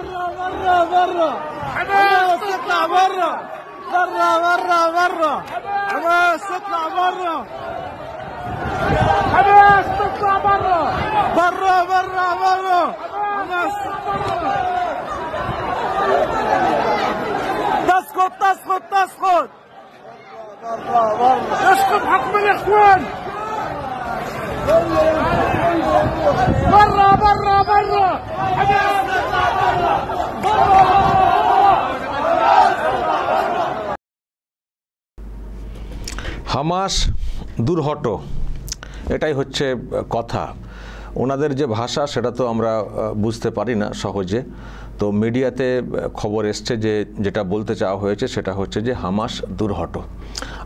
برا برا برا حماس اطلع برا برا برا برا حماس اطلع برا حماس تطلع برا برا برا برا حماس تسقط تسقط تسقط برا برا يسقط حكم الاخوان برا برا برا حماس تطلع برا برا Hamas দূর হটো, এটাই হচ্ছে কথা। ওনাদের যে ভাষা সেটা তো আমরা বুঝতে পারি না সহজে। তো মিডিয়াতে খবর এসছে যে যেটা বলতে চাওয়া হয়েছে সেটা হচ্ছে যে হামাস দূর হটো,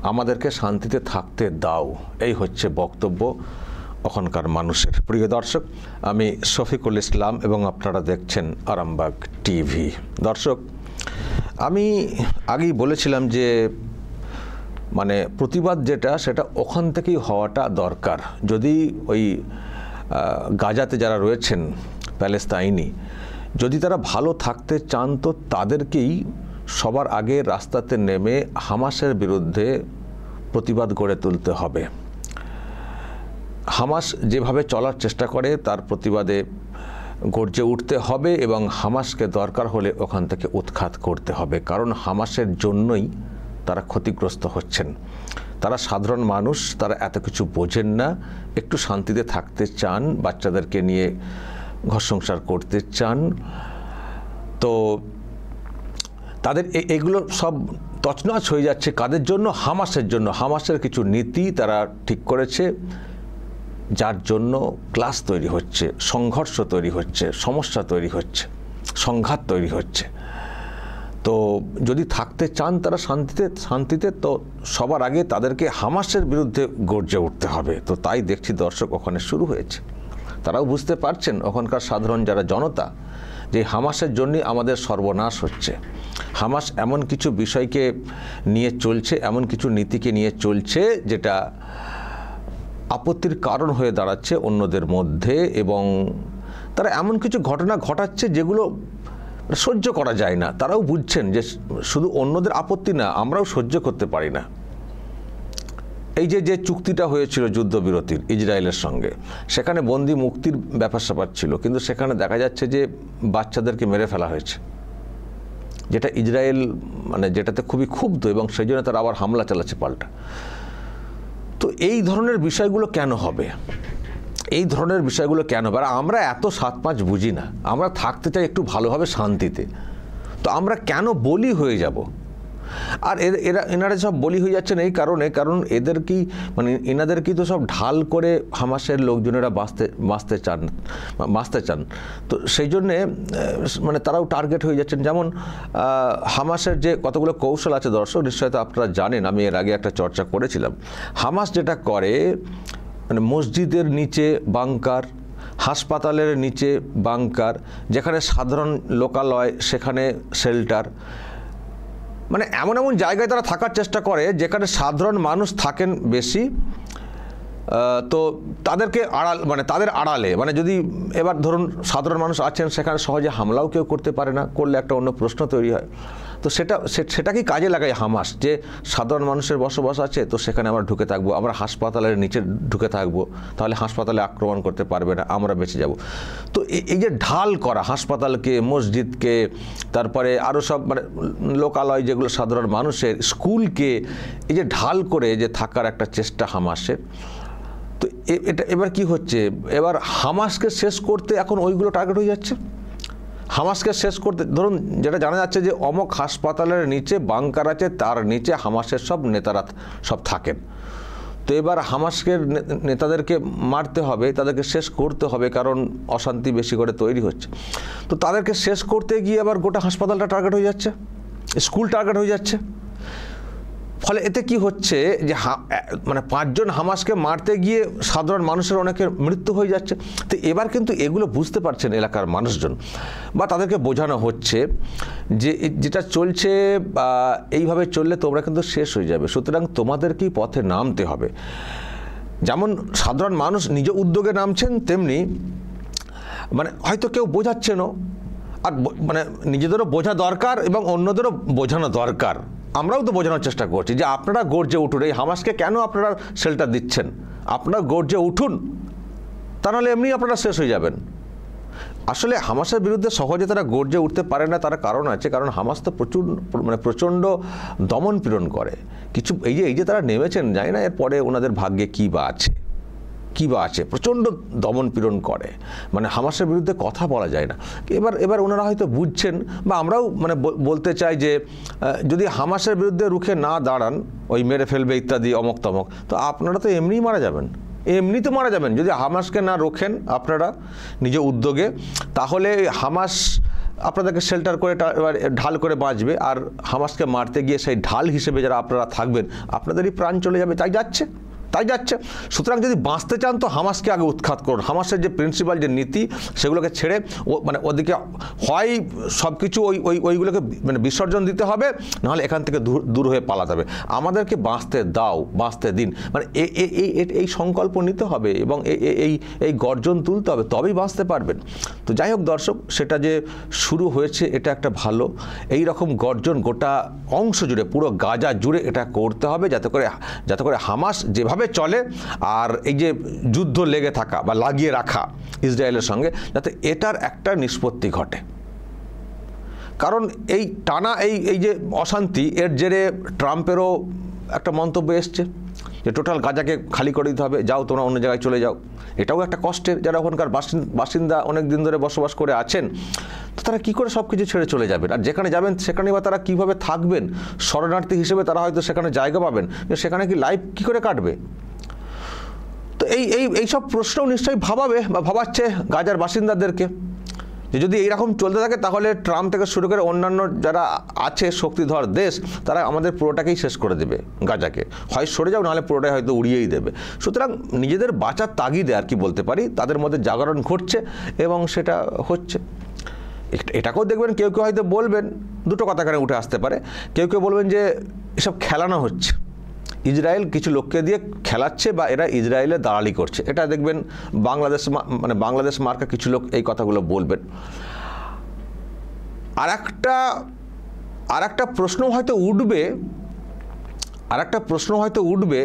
আমাদেরকে শান্তিতে থাকতে দাও, এই হচ্ছে বক্তব্য ওখানকার মানুষের। প্রিয় দর্শক, আমি শফিকুল ইসলাম এবং আপনারা দেখছেন আরামবাগ টিভি। দর্শক, আমি আগেই বলেছিলাম যে মানে প্রতিবাদ যেটা সেটা ওখান থেকেই হওয়াটা দরকার। যদি ওই গাজাতে যারা রয়েছেন প্যালেস্তাইনি, যদি তারা ভালো থাকতে চান তো তাদেরকেই সবার আগে রাস্তাতে নেমে হামাসের বিরুদ্ধে প্রতিবাদ গড়ে তুলতে হবে। হামাস যেভাবে চলার চেষ্টা করে তার প্রতিবাদে গর্জে উঠতে হবে এবং হামাসকে দরকার হলে ওখান থেকে উৎখাত করতে হবে। কারণ হামাসের জন্যই তারা ক্ষতিগ্রস্ত হচ্ছেন। তারা সাধারণ মানুষ, তারা এত কিছু বোঝেন না, একটু শান্তিতে থাকতে চান, বাচ্চাদেরকে নিয়ে ঘর সংসার করতে চান। তো তাদের এগুলো সব তছনছ হয়ে যাচ্ছে কাদের জন্য? হামাসের জন্য। হামাসের কিছু নীতি তারা ঠিক করেছে, যার জন্য ক্লাশ তৈরি হচ্ছে, সংঘর্ষ তৈরি হচ্ছে, সমস্যা তৈরি হচ্ছে, সংঘাত তৈরি হচ্ছে। তো যদি থাকতে চান তারা শান্তিতে তো সবার আগে তাদেরকে হামাসের বিরুদ্ধে গর্জে উঠতে হবে। তো তাই দেখছি দর্শক ওখানে শুরু হয়েছে। তারাও বুঝতে পারছেন ওখানকার সাধারণ যারা জনতা যে হামাসের জন্যই আমাদের সর্বনাশ হচ্ছে। হামাস এমন কিছু বিষয়কে নিয়ে চলছে, এমন কিছু নীতিকে নিয়ে চলছে যেটা আপত্তির কারণ হয়ে দাঁড়াচ্ছে অন্যদের মধ্যে, এবং তারা এমন কিছু ঘটনা ঘটাচ্ছে যেগুলো সহ্য করা যায় না। তারাও বুঝছেন যে শুধু অন্যদের আপত্তি না, আমরাও সহ্য করতে পারি না। এই যে চুক্তিটা হয়েছিল যুদ্ধবিরতির ইসরায়েলের সঙ্গে, সেখানে বন্দি মুক্তির ব্যাপার স্যাপার ছিল, কিন্তু সেখানে দেখা যাচ্ছে যে বাচ্চাদেরকে মেরে ফেলা হয়েছে, যেটা ইসরায়েল মানে যেটাতে খুবই ক্ষুব্ধ এবং সেই জন্য তারা আবার হামলা চালাচ্ছে পাল্টা। তো এই ধরনের বিষয়গুলো কেন হবে? এই ধরনের বিষয়গুলো কেন হবে? আর আমরা এত ৭-৫ বুঝি না, আমরা থাকতে চাই একটু ভালোভাবে শান্তিতে। তো আমরা কেন বলি হয়ে যাব? আর এনারা সব বলি হয়ে যাচ্ছেন এই কারণে, কারণ এদের কি মানে এনাদের কি তো সব ঢাল করে হামাসের লোকজনেরা বাঁচতে চান। তো সেই জন্যে মানে তারাও টার্গেট হয়ে যাচ্ছেন। যেমন হামাসের যে কতগুলো কৌশল আছে দর্শক, নিশ্চয়ই তো আপনারা জানেন, আমি এর আগে একটা চর্চা করেছিলাম। হামাস যেটা করে মানে মসজিদের নিচে বাংকার, হাসপাতালের নিচে বাংকার, যেখানে সাধারণ লোকালয় সেখানে শেল্টার, মানে এমন এমন জায়গায় তারা থাকার চেষ্টা করে যেখানে সাধারণ মানুষ থাকেন বেশি। তো তাদেরকে তাদের আড়ালে মানে যদি এবার ধরুন সাধারণ মানুষ আছেন সেখানে সহজে হামলাও কেউ করতে পারে না, করলে একটা অন্য প্রশ্ন তৈরি হয়। তো সেটাকেই কাজে লাগায় হামাস, যে সাধারণ মানুষের বসবাস আছে তো সেখানে আমরা ঢুকে থাকবো, আমরা হাসপাতালের নিচে ঢুকে থাকবো, তাহলে হাসপাতালে আক্রমণ করতে পারবে না, আমরা বেঁচে যাব। তো এই যে ঢাল করা হাসপাতালকে, মসজিদকে, তারপরে আরও সব মানে লোকালয় যেগুলো সাধারণ মানুষের, স্কুলকে, এই যে ঢাল করে যে থাকার একটা চেষ্টা হামাসের। তো এটা এবার কি হচ্ছে, এবার হামাসকে শেষ করতে এখন ওইগুলো টার্গেট হয়ে যাচ্ছে। হামাসকে শেষ করতে ধরুন যেটা জানা যাচ্ছে যে অমক হাসপাতালের নিচে বাংকার আছে, তার নিচে হামাসের সব নেতারা সব থাকেন। তো এবার হামাসকে নেতাদেরকে মারতে হবে, তাদেরকে শেষ করতে হবে, কারণ অশান্তি বেশি করে তৈরি হচ্ছে। তো তাদেরকে শেষ করতে গিয়ে আবার গোটা হাসপাতালটা টার্গেট হয়ে যাচ্ছে, স্কুল টার্গেট হয়ে যাচ্ছে। ফলে এতে কি হচ্ছে যে মানে 5 জন হামাসকে মারতে গিয়ে সাধারণ মানুষের অনেকের মৃত্যু হয়ে যাচ্ছে। তো এবার কিন্তু এগুলো বুঝতে পারছেন এলাকার মানুষজন, বা তাদেরকে বোঝানো হচ্ছে যে যেটা চলছে এইভাবে চললে তোমরা কিন্তু শেষ হয়ে যাবে, সুতরাং তোমাদেরকেই পথে নামতে হবে। যেমন সাধারণ মানুষ নিজ উদ্যোগে নামছেন, তেমনি মানে হয়তো কেউ বোঝাচ্ছেনও, আর মানে নিজেদেরও বোঝা দরকার এবং অন্যদেরও বোঝানো দরকার। আমরাও তো বোঝানোর চেষ্টা করছি যে আপনারা গর্জে উঠুন, এই হামাসকে কেন আপনারা শেল্টার দিচ্ছেন, আপনারা গর্জে উঠুন, তা নাহলে এমনি আপনারা শেষ হয়ে যাবেন। আসলে হামাসের বিরুদ্ধে সহজে তারা গর্জে উঠতে পারে না, তার কারণ আছে, কারণ হামাস তো প্রচণ্ড দমন পীড়ন করে। কিছু এই যে তারা নেমেছেন, জানি না এরপরে ওনাদের ভাগ্যে কী বা আছে, প্রচণ্ড দমন পীড়ন করে, মানে হামাসের বিরুদ্ধে কথা বলা যায় না। এবার ওনারা হয়তো বুঝছেন, বা আমরাও মানে বলতে চাই যে যদি হামাসের বিরুদ্ধে রুখে না দাঁড়ান, ওই মেরে ফেলবে ইত্যাদি অমক তমক, তো আপনারা তো এমনিই মারা যাবেন, যদি হামাসকে না রোখেন আপনারা নিজ উদ্যোগে, তাহলে হামাস আপনাদেরকে শেল্টার করে ঢাল করে বাঁচবে, আর হামাসকে মারতে গিয়ে সেই ঢাল হিসেবে যারা আপনারা থাকবেন, আপনাদেরই প্রাণ চলে যাবে। তাই যাচ্ছে। সুতরাং যদি বাঁচতে চান তো হামাসকে আগে উৎখাত করুন। হামাসের যে প্রিন্সিপাল, যে নীতি, সেগুলোকে ছেড়ে মানে ওদিকে হয় সব কিছু ওইগুলোকে মানে বিসর্জন দিতে হবে, নাহলে এখান থেকে দূর হয়ে পালাতে হবে। আমাদেরকে বাঁচতে দিন, মানে এই সংকল্প নিতে হবে এবং এই গর্জন তুলতে হবে, তবেই বাঁচতে পারবেন। তো যাই হোক দর্শক, সেটা যে শুরু হয়েছে এটা একটা ভালো, এই রকম গর্জন গোটা অংশ জুড়ে, পুরো গাজা জুড়ে এটা করতে হবে, যাতে করে হামাস যেভাবে চলে, আর এই যে যুদ্ধ লেগে থাকা বা লাগিয়ে রাখা ইসরায়েলের সঙ্গে, যাতে এটার একটা নিষ্পত্তি ঘটে। কারণ এই টানা এই যে অশান্তি, এর জেরে ট্রাম্পেরও একটা মন্তব্য এসছে যে টোটাল গাজাকে খালি করে দিতে হবে, যাও তোমরা অন্য জায়গায় চলে যাও। এটাও একটা কষ্টের, যারা ওখানকার বাসিন্দা অনেক দিন ধরে বসবাস করে আছেন, তো তারা কী করে সব কিছু ছেড়ে চলে যাবেন, আর যেখানে যাবেন সেখানে বা তারা কীভাবে থাকবেন, শরণার্থী হিসেবে তারা হয়তো সেখানে জায়গা পাবেন, সেখানে কি লাইফ কী করে কাটবে। তো এই সব প্রশ্নও নিশ্চয়ই ভাবাচ্ছে গাজার বাসিন্দাদেরকে, যে যদি এইরকম চলতে থাকে তাহলে ট্রাম্প থেকে শুরু করে অন্যান্য যারা আছে শক্তিধর দেশ, তারা আমাদের পুরোটাকেই শেষ করে দেবে, গাজাকে হয় সরে যাও, নাহলে পুরোটাই হয়তো উড়িয়েই দেবে। সুতরাং নিজেদের বাঁচার তাগিদে আর কি বলতে পারি, তাদের মধ্যে জাগরণ ঘটছে এবং সেটা হচ্ছে। এটাকেও দেখবেন, কেউ হয়তো বলবেন, দুটো কথা এখানে উঠে আসতে পারে, কেউ বলবেন যে এসব খেলানো হচ্ছে, ইসরায়েল কিছু লোককে দিয়ে খেলাচ্ছে বা এরা ইসরায়েলে দালালি করছে। এটা দেখবেন বাংলাদেশ মার্কা কিছু লোক এই কথাগুলো বলবেন। আর একটা প্রশ্ন হয়তো উঠবে,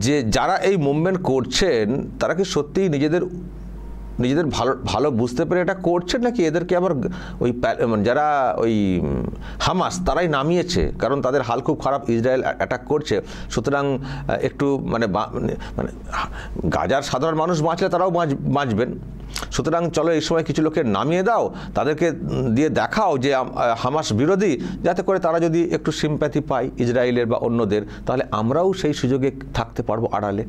যে যারা এই মুভমেন্ট করছেন তারা কি সত্যিই নিজেদের ভালো বুঝতে পেরে এটা করছেন, নাকি এদেরকে আবার ওই যারা ওই হামাস তারাই নামিয়েছে, কারণ তাদের হাল খুব খারাপ, ইসরায়েল অ্যাটাক করছে, সুতরাং একটু মানে গাজার সাধারণ মানুষ বাঁচলে তারাও বাঁচবেন, সুতরাং চলো এই সময় কিছু লোকের নামিয়ে দাও, তাদেরকে দিয়ে দেখাও যে হামাস বিরোধী, যাতে করে তারা যদি একটু সিম্প্যাথি পায় ইসরায়েলের বা অন্যদের, তাহলে আমরাও সেই সুযোগে থাকতে পারবো আড়ালে।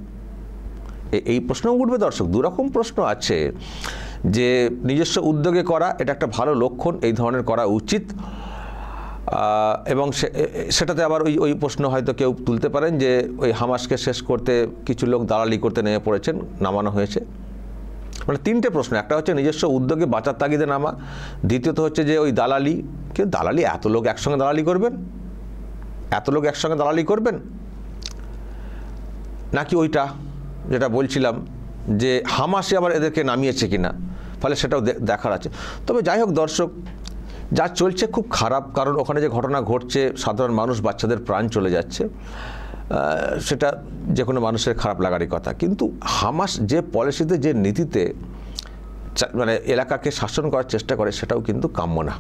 এই প্রশ্ন উঠবে দর্শক, দুরকম প্রশ্ন আছে, যে নিজস্ব উদ্যোগে করা এটা একটা ভালো লক্ষণ, এই ধরনের করা উচিত, এবং সেটাতে আবার ওই প্রশ্ন হয়তো কেউ তুলতে পারেন যে ওই হামাসকে শেষ করতে কিছু লোক দালালি করতে নেমে পড়েছেন, নামানো হয়েছে। মানে তিনটে প্রশ্ন, একটা হচ্ছে নিজস্ব উদ্যোগে বাঁচার তাগিদে নামা, দ্বিতীয়ত হচ্ছে যে ওই দালালি, এত লোক একসঙ্গে দালালি করবেন, নাকি ওইটা যেটা বলছিলাম যে হামাসে আবার এদেরকে নামিয়েছে কিনা, ফলে সেটাও দেখার আছে। তবে যাই হোক দর্শক, যা চলছে খুব খারাপ, কারণ ওখানে যে ঘটনা ঘটছে, সাধারণ মানুষ, বাচ্চাদের প্রাণ চলে যাচ্ছে, সেটা যে কোনো মানুষের খারাপ লাগারই কথা। কিন্তু হামাস যে পলিসিতে, যে নীতিতে মানে এলাকাকে শাসন করার চেষ্টা করে, সেটাও কিন্তু কাম্য না।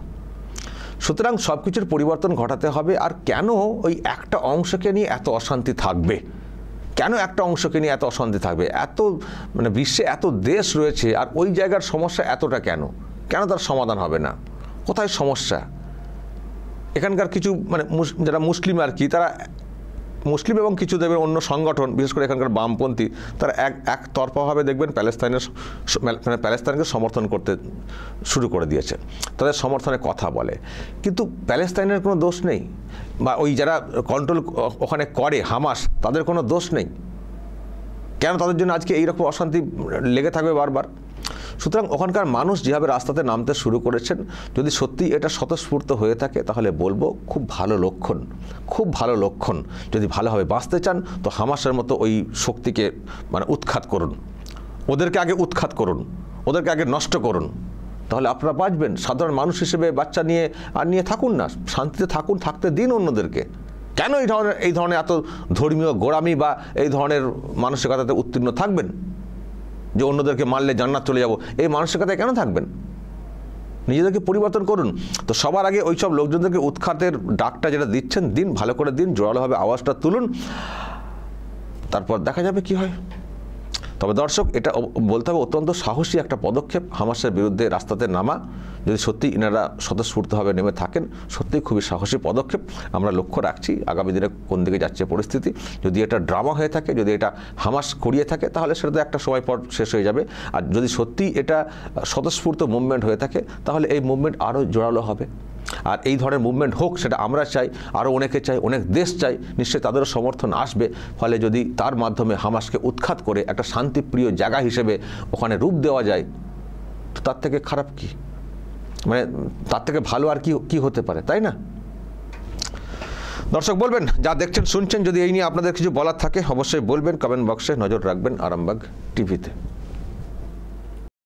সুতরাং সব কিছুর পরিবর্তন ঘটাতে হবে। আর কেন ওই একটা অংশকে নিয়ে এত অশান্তি থাকবে, এত মানে বিশ্বে এত দেশ রয়েছে, আর ওই জায়গার সমস্যা এতটা কেন তার সমাধান হবে না? কোথায় সমস্যা? এখানকার কিছু মানে যারা মুসলিম আর কি, তারা মুসলিম এবং কিছু দেখবেন অন্য সংগঠন, বিশেষ করে এখানকার বামপন্থী, তারা একতরফাভাবে দেখবেন প্যালেস্তাইনকে সমর্থন করতে শুরু করে দিয়েছে, তাদের সমর্থনে কথা বলে। কিন্তু প্যালেস্তাইনের কোনো দোষ নেই, বা ওই যারা কন্ট্রোল ওখানে করে হামাস, তাদের কোনো দোষ নেই। কেন তাদের জন্য আজকে এইরকম অশান্তি লেগে থাকবে বারবার? সুতরাং ওখানকার মানুষ যেভাবে রাস্তাতে নামতে শুরু করেছেন, যদি সত্যি এটা স্বতঃস্ফূর্ত হয়ে থাকে, তাহলে বলবো খুব ভালো লক্ষণ। যদি ভালোভাবে বাঁচতে চান, তো হামাসের মতো ওই শক্তিকে মানে ওদেরকে আগে উৎখাত করুন, ওদেরকে আগে নষ্ট করুন, তাহলে আপনারা বাঁচবেন। সাধারণ মানুষ হিসেবে বাচ্চা নিয়ে আর নিয়ে থাকুন না, শান্তিতে থাকুন, থাকতে দিন অন্যদেরকে। কেন এই ধরনের এত ধর্মীয় গোড়ামি বা এই ধরনের মানসিকতাতে উত্তীর্ণ থাকবেন যে অন্যদেরকে মারলে জান্নাত চলে যাব? এই মানসিকতায় কেন থাকবেন? নিজেদেরকে পরিবর্তন করুন। তো সবার আগে ওই সব লোকজনদেরকে উৎখাতের ডাকটা যেটা দিচ্ছেন দিন, ভালো করে দিন, জোরালোভাবে আওয়াজটা তুলুন, তারপর দেখা যাবে কি হয়। তবে দর্শক, এটা বলতে হবে অত্যন্ত সাহসী একটা পদক্ষেপ হামাসের বিরুদ্ধে রাস্তাতে নামা। যদি সত্যি ইনারা স্বতঃস্ফূর্তভাবে নেমে থাকেন, সত্যিই খুবই সাহসী পদক্ষেপ। আমরা লক্ষ্য রাখছি আগামী দিনে কোন দিকে যাচ্ছে পরিস্থিতি। যদি এটা ড্রামা হয়ে থাকে, যদি এটা হামাস করিয়ে থাকে, তাহলে সেটা তো একটা সময় পর শেষ হয়ে যাবে। আর যদি সত্যি এটা স্বতঃস্ফূর্ত মুভমেন্ট হয়ে থাকে, তাহলে এই মুভমেন্ট আরও জোরালো হবে। আর এই ধরনের মুভমেন্ট হোক, সেটা আমরা চাই, আরও অনেকে চাই, অনেক দেশ চাই, নিশ্চয়ই তাদেরও সমর্থন আসবে। ফলে যদি তার মাধ্যমে হামাসকে উৎখাত করে একটা শান্তিপ্রিয় জায়গা হিসেবে ওখানে রূপ দেওয়া যায়, তো তার থেকে খারাপ কি, মানে তার থেকে ভালো আর কি হতে পারে, তাই না? দর্শক, বলবেন যা দেখছেন শুনছেন, যদি এই নিয়ে আপনাদের কিছু বলার থাকে অবশ্যই বলবেন, কমেন্ট বক্সে নজর রাখবেন আরামবাগ টিভিতে।